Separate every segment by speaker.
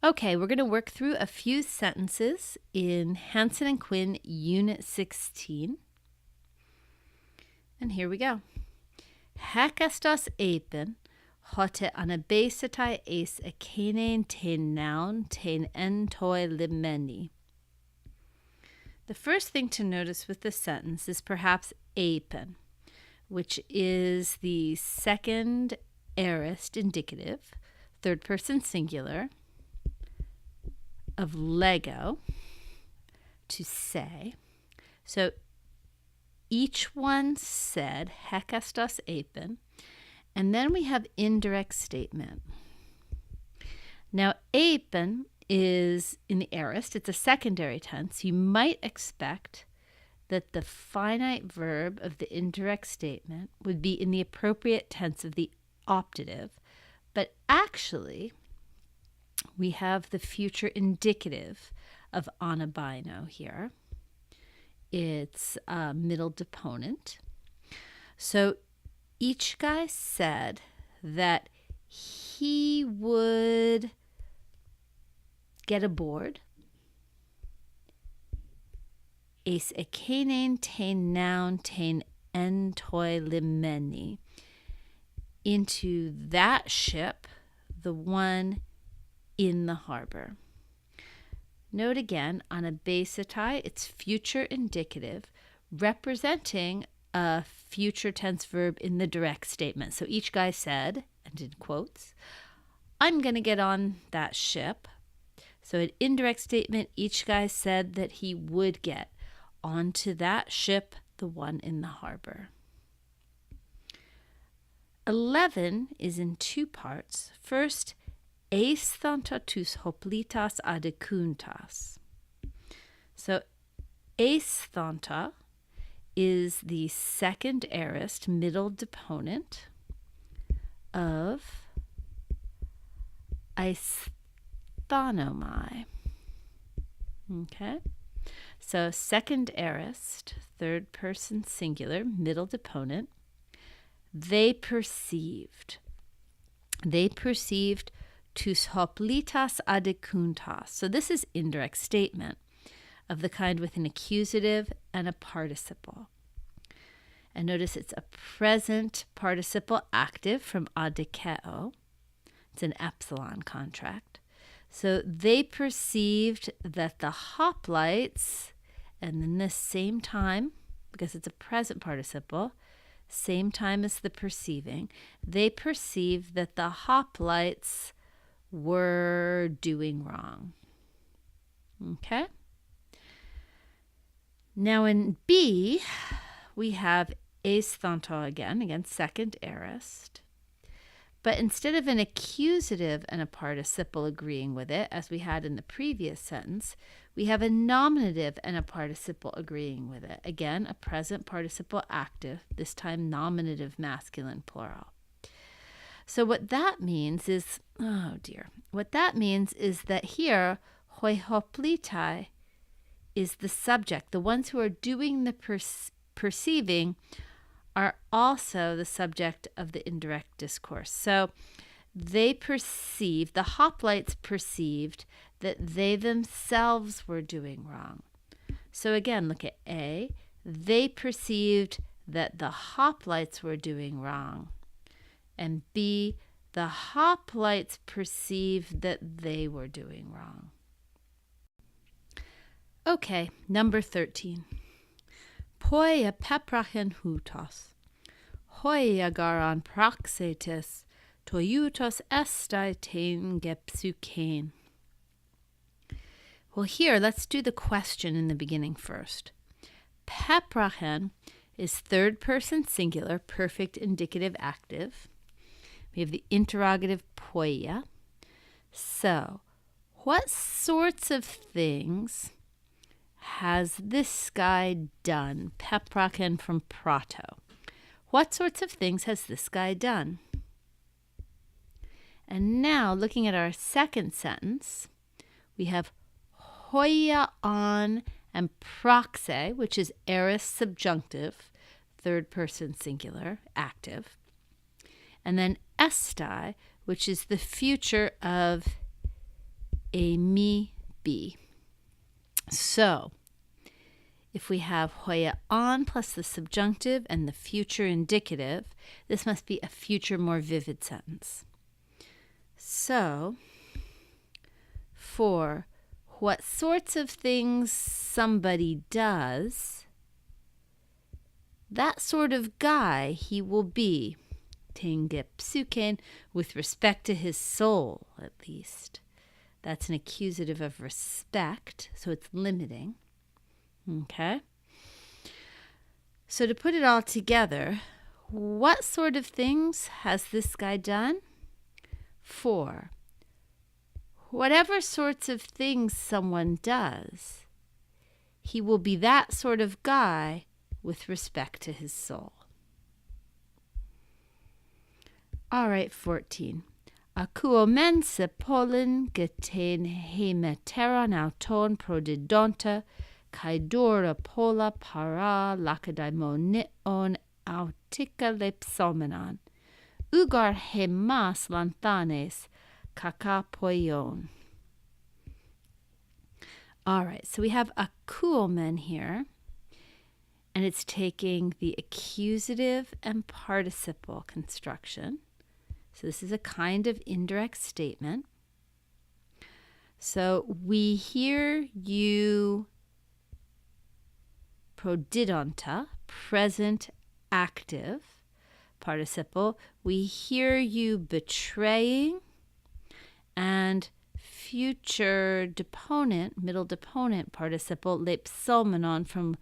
Speaker 1: Okay, we're going to work through a few sentences in Hansen and Quinn Unit 16. And here we go. Hekastos apin, hote anabesetai eis ekenein ten noun ten entoi limeni. The first thing to notice with this sentence is perhaps apin, which is the second aorist indicative, third person singular, of Lego, to say. So each one said hekastos apin, and then we have indirect statement. Now apin is in the aorist, it's a secondary tense. You might expect that the finite verb of the indirect statement would be in the appropriate tense of the optative, but actually we have the future indicative of anabino here. It's a middle deponent. So each guy said that he would get aboard eis ekenein ten noun ten entoi limeni, into that ship, the one in the harbor. Note again, anabesetai, it's future indicative, representing a future tense verb in the direct statement. So each guy said, and in quotes, I'm going to get on that ship. So an indirect statement, each guy said that he would get onto that ship, the one in the harbor. 11 is in two parts. First, eis thanta tus hoplitas adekuntas. So eis thanta is the second aorist, middle deponent of eisthanomai. Okay, so second aorist, third person singular, middle deponent. They perceived tus hoplitas adekuntas. So this is indirect statement of the kind with an accusative and a participle. And notice it's a present participle active from adekeo. It's an epsilon contract. So they perceived that the hoplites, and then the same time, because it's a present participle, same time as the perceiving, they perceived that the hoplites were doing wrong. Okay? Now in B, we have eis thanta again, second aorist. But instead of an accusative and a participle agreeing with it, as we had in the previous sentence, we have a nominative and a participle agreeing with it. Again, a present participle active, this time nominative masculine plural. So what that means is, that here, hoi hoplitai is the subject. The ones who are doing the perceiving are also the subject of the indirect discourse. So the hoplites perceived that they themselves were doing wrong. So again, look at A. They perceived that the hoplites were doing wrong. And B, the hoplites perceived that they were doing wrong. Okay, number 13. Poia peprachen hutos, hoia garan praxetes, toiutos estai ten gepsukein. Well, here, let's do the question in the beginning first. Peprachen is third person singular, perfect indicative active. We have the interrogative poia. So, what sorts of things has this guy done? Peprachen from prato. What sorts of things has this guy done? And now, looking at our second sentence, we have hoia on and praxe, which is aorist subjunctive, third person singular, active. And then estai, which is the future of emi bi. So, if we have hoya on plus the subjunctive and the future indicative, this must be a future more vivid sentence. So, for what sorts of things somebody does, that sort of guy he will be. Tenge psuken, with respect to his soul, at least. That's an accusative of respect, so it's limiting. Okay? So to put it all together, what sort of things has this guy done? For whatever sorts of things someone does, he will be that sort of guy with respect to his soul. All right, 14. Akuo mense pollen geten hemeteron auton prodidonta kaidora pola para lakadaimon nion autika lepsomenon ugar hemas lanthanes kakapoion. All right, so we have akuomen here, and it's taking the accusative and participle construction. So this is a kind of indirect statement. So we hear you prodidonta, present active participle. We hear you betraying, and future deponent, middle deponent participle, lepsomenon from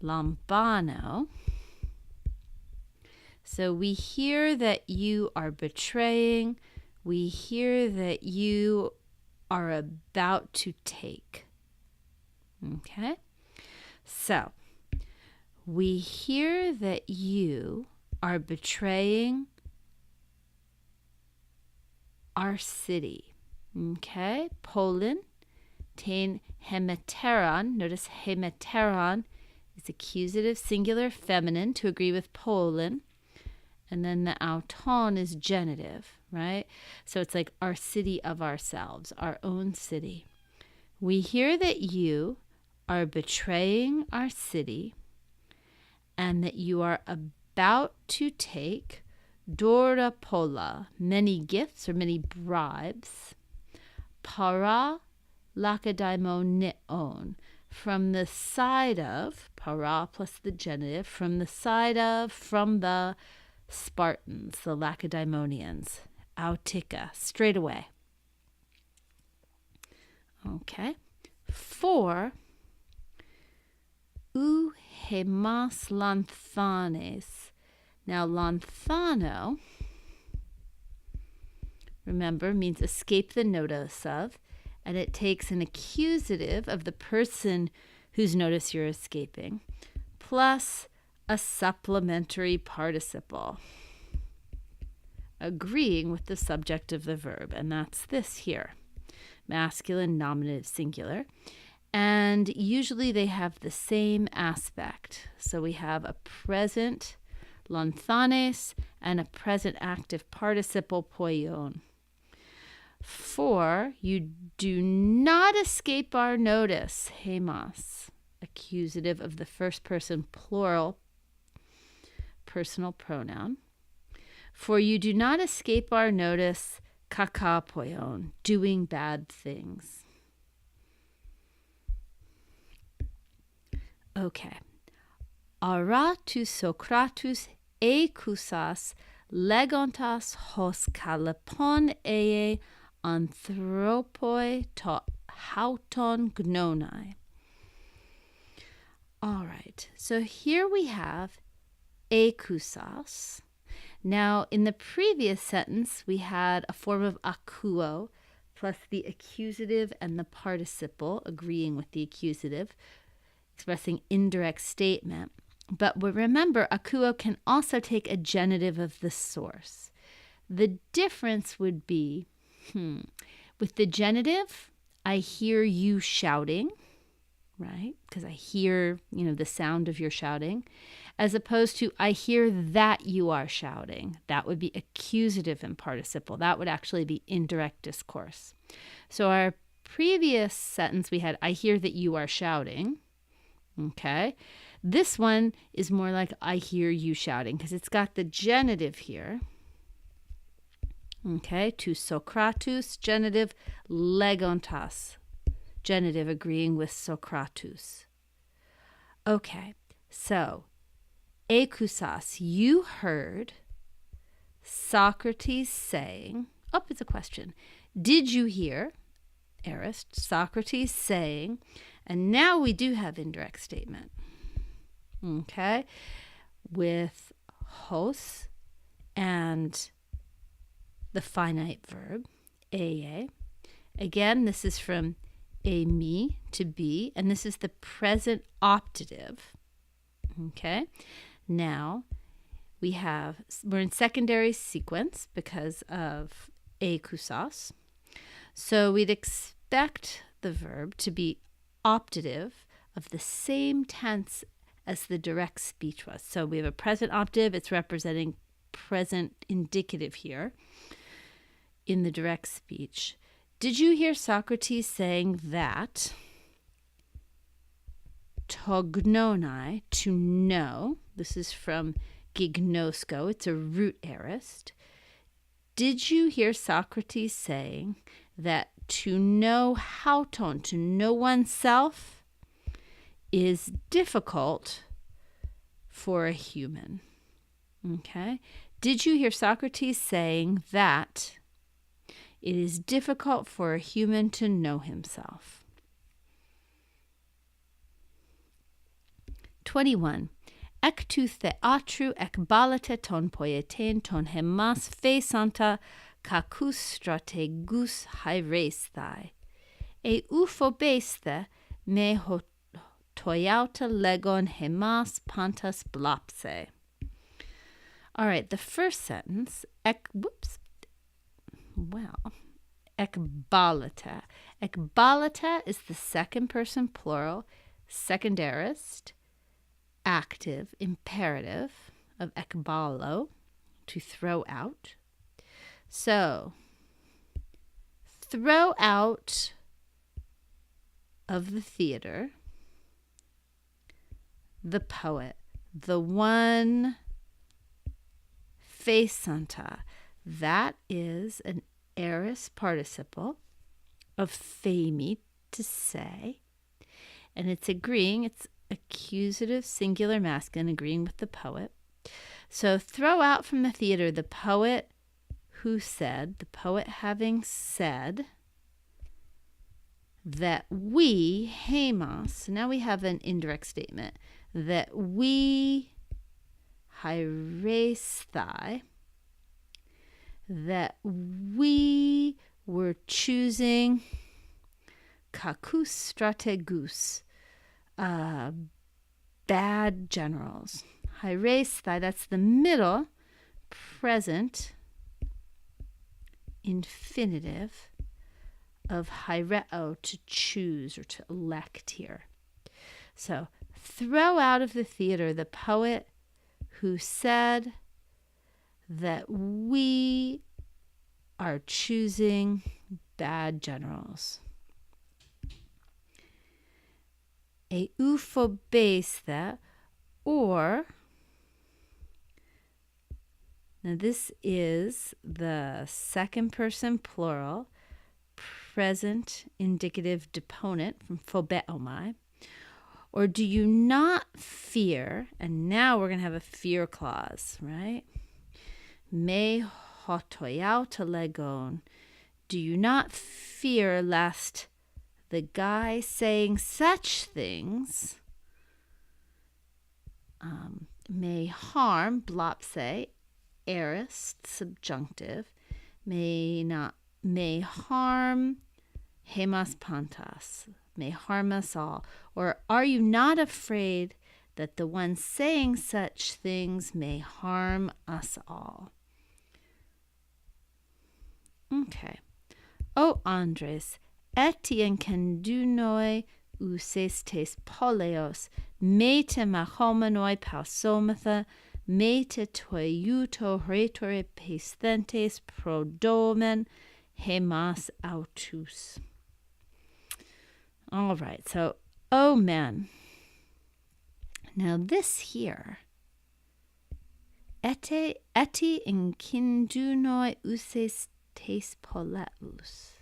Speaker 1: lambano. So we hear that you are betraying. We hear that you are about to take. Okay? So we hear that you are betraying our city. Okay? Poland, tain hemeteron. Notice hemeteron is accusative, singular, feminine, to agree with Poland. And then the auton is genitive, right? So it's like our city of ourselves, our own city. We hear that you are betraying our city and that you are about to take dora pola, many gifts or many bribes, para lakadaimon neon, from the side of, para plus the genitive, from the side of, from the Spartans, the Lacedaemonians, autika, straight away. Okay. 4, ou hemas lanthanes. Now, lanthano, remember, means escape the notice of, and it takes an accusative of the person whose notice you're escaping, plus a supplementary participle, agreeing with the subject of the verb, and that's this here, masculine, nominative, singular. And usually they have the same aspect. So we have a present lanthanes and a present active participle poion. 4, you do not escape our notice, hemas, accusative of the first person plural personal pronoun. For you do not escape our notice, kakapoion, doing bad things. Okay. Ara tu Socratus ekusas legontas hos kalapon ee anthropoi to hauton gnonai. All right. So here we have ekusas. Now, in the previous sentence, we had a form of akuo plus the accusative and the participle, agreeing with the accusative, expressing indirect statement. But remember, akuo can also take a genitive of the source. The difference would be, with the genitive, I hear you shouting. right? Because I hear, the sound of your shouting, as opposed to I hear that you are shouting. That would be accusative and participle. That would actually be indirect discourse. So our previous sentence we had, I hear that you are shouting. Okay. This one is more like I hear you shouting because it's got the genitive here. Okay. To Socratus, genitive, legontas. Genitive agreeing with Socratus. Okay. So, Ekusas, you heard Socrates saying, it's a question. Did you hear, aorist, Socrates saying, and now we do have indirect statement, okay, with hos and the finite verb, ea. Again, this is from emi, to be, and this is the present optative, okay. Now, we're in secondary sequence because of ekusas. So we'd expect the verb to be optative of the same tense as the direct speech was. So we have a present optative. It's representing present indicative here in the direct speech. Did you hear Socrates saying that tognonai, to know? This is from gignosko. It's a root aorist. Did you hear Socrates saying that to know hauton, to know oneself, is difficult for a human? Okay. Did you hear Socrates saying that it is difficult for a human to know himself? 21. Ek tu theatru ek balate ton poietein ton hemas feisanta kakus strategus hairesthai. E uphobeste me toyauta legon hemas pantas blapse. All right, the first sentence, ekbalata. Ekbalata is the second person plural, secondarist, active, imperative of ekbalo, to throw out. So, throw out of the theater the poet, the one feisanta. That is an aorist participle of feimi, to say, and it's agreeing, it's accusative singular masculine agreeing with the poet. So throw out from the theater the poet who said, the poet having said that we, hemas, now we have an indirect statement, that we, hairesthai, that we were choosing kakus strategus, bad generals. Hairesthai, that's the middle present infinitive of haireo, to choose or to elect here. So, throw out of the theater the poet who said that we are choosing bad generals. E uphobeste, or, now this is the second person plural, present indicative deponent from phobeomai. Or do you not fear, and now we're going to have a fear clause, right? Me hotoyauta legon. Do you not fear lest the guy saying such things may harm, blopse, aorist, subjunctive, may harm hemas pantas, may harm us all? Or are you not afraid that the one saying such things may harm us all? Okay. O Andres, Etienne can do noi uses tes poleos, mete mahomenoi pausomatha, mete toiuto retore pesthentes prodomen hemas autus. All right, so, oh men. Now this here, eti in kindunoi uses tes poleus.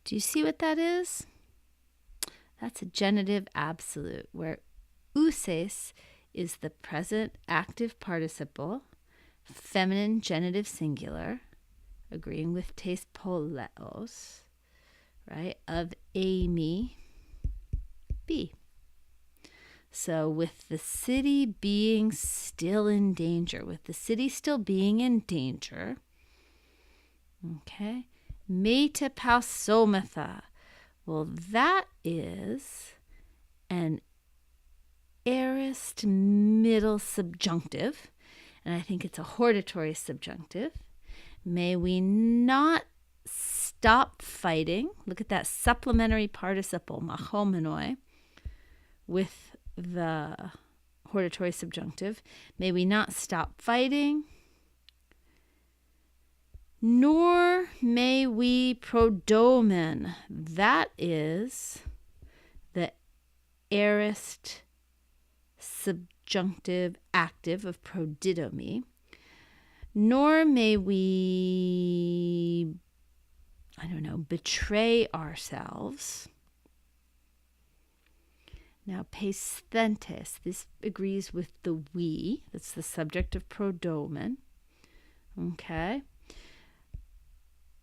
Speaker 1: Do you see what that is? That's a genitive absolute, where uses is the present active participle, feminine genitive singular, agreeing with tes poleos, right, of Amy B. So with the city being still in danger, okay, meta pausomatha. Well, that is an aorist middle subjunctive, and I think it's a hortatory subjunctive. May we not stop fighting. Look at that supplementary participle, mahomenoi, with the hortatory subjunctive. May we not stop fighting, nor may we prodomen. That is the aorist subjunctive active of prodidomi. Nor may we, betray ourselves. Now, pesthentes, this agrees with the we. That's the subject of prodomen. Okay.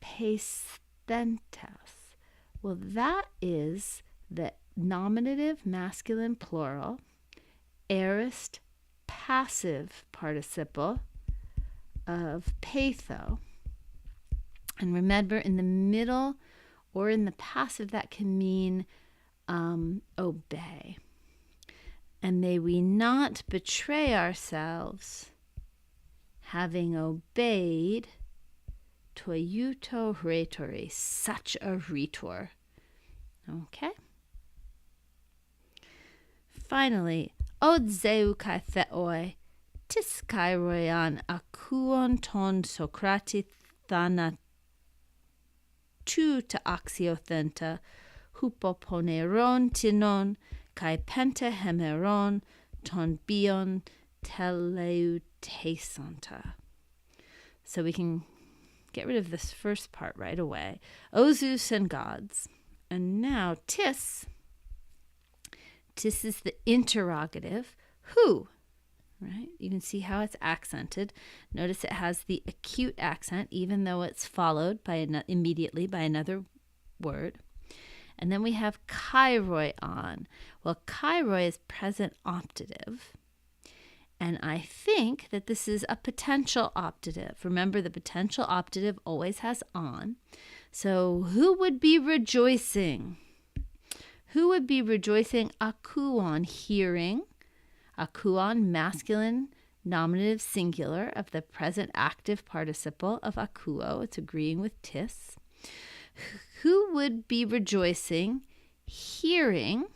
Speaker 1: Pesthentes. Well, that is the nominative masculine plural, aorist passive participle of patho. And remember, in the middle or in the passive, that can mean obey. And may we not betray ourselves, having obeyed toiuto retore, such a rhetor. Okay? Finally, od zeu kai theoi, tis kai roian akuon ton Socrati thana tu ta axiothenta, hupoponeron tinon, kai penta hemeron ton bion teleutesanta. So we can get rid of this first part right away. O Zeus and gods. And now tis. Tis is the interrogative. Who? Right? You can see how it's accented. Notice it has the acute accent, even though it's followed by immediately by another word. And then we have kairoi on. Well, kairoi is present optative. And I think that this is a potential optative. Remember, the potential optative always has on. So who would be rejoicing? Who would be rejoicing? Akuon, hearing. Akuon, masculine nominative singular of the present active participle of akuo. It's agreeing with tis. Who would be rejoicing? Hearing.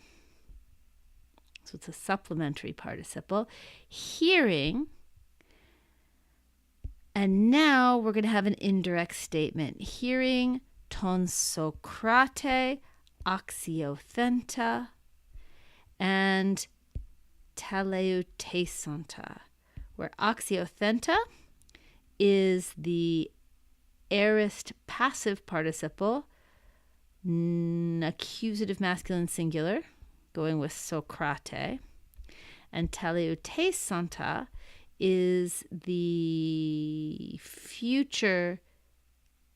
Speaker 1: So it's a supplementary participle. Hearing. And now we're going to have an indirect statement. Hearing ton Socrate axiothenta and teleutesanta, where axiothenta is the aorist passive participle, accusative masculine singular, going with Socrate, and teleutesanta is the future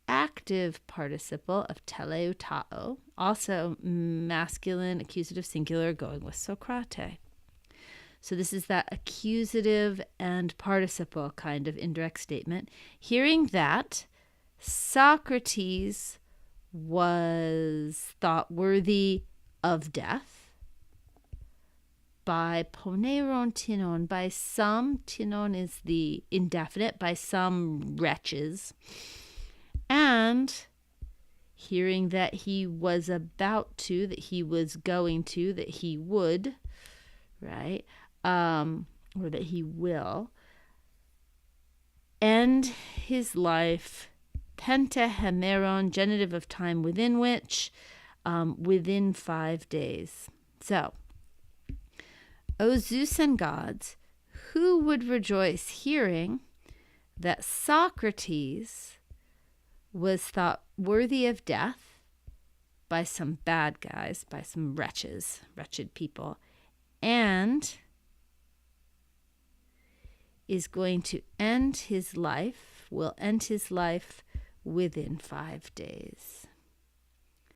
Speaker 1: active participle of teleutao, also masculine accusative singular, going with Socrate. So this is that accusative and participle kind of indirect statement. Hearing that, Socrates was thought worthy of death by poneron tinon, by some, tinon is the indefinite, by some wretches. And hearing that he was about to, that he was going to, that he would, right? Or that he will end his life, pentahemeron, genitive of time, within which, within 5 days. So, O Zeus and gods, who would rejoice hearing that Socrates was thought worthy of death by some bad guys, by some wretched people, and is going to end his life, will end his life within 5 days.